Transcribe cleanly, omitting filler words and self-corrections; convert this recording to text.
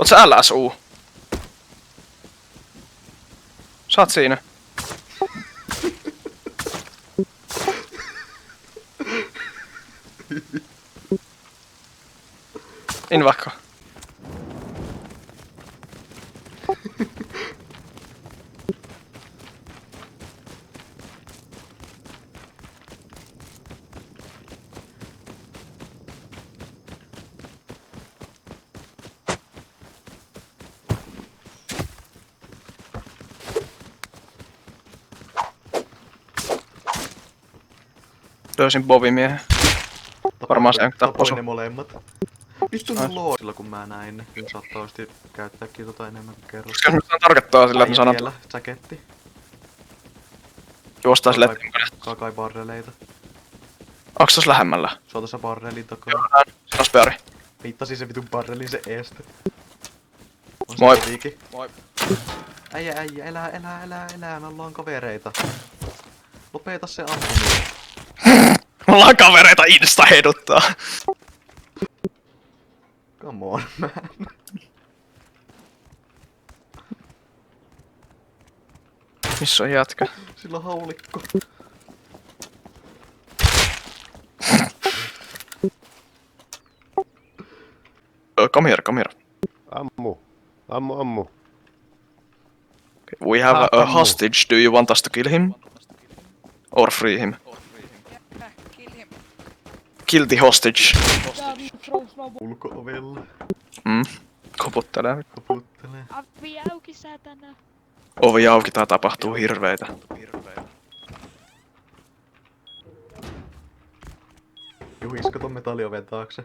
Oot sä LSU? Sä oot siinä. In vaikka. Löysin Bobimiehen. Varmaan se tappoi ne molemmat. Vittu mun loosilla kun mä näin ne. Kyllä saattaa osti käyttääkin tota enemmän kuin kerran. Koska nyt tarkoittaa sillä, että mä sanon, Vielä, säketti. juostaa sille, Kakai barreleita. onks tos lähemmällä? Se on tossa barrelin takaa. Sanos Peari. Viittasi se vitun barrelin se eestä. On Moi. se Viiki. Moi. Äijä, elää, me ollaan kavereita. Lopeta se ampuminen. Me ollaan kavereita insta heduttaa. Come on, man. Missä on jätkä? Sillä on haulikko. Come here. Ammu. We have a hostage. Do you want us to kill him? Or free him? Kill him. Kill the hostage. Ulko-ovella. Koputtelee. Koputtelee. Avi auki säätänä. Ovi auki, tää tapahtuu hirveitä. Juhisko ton metallioven taakse?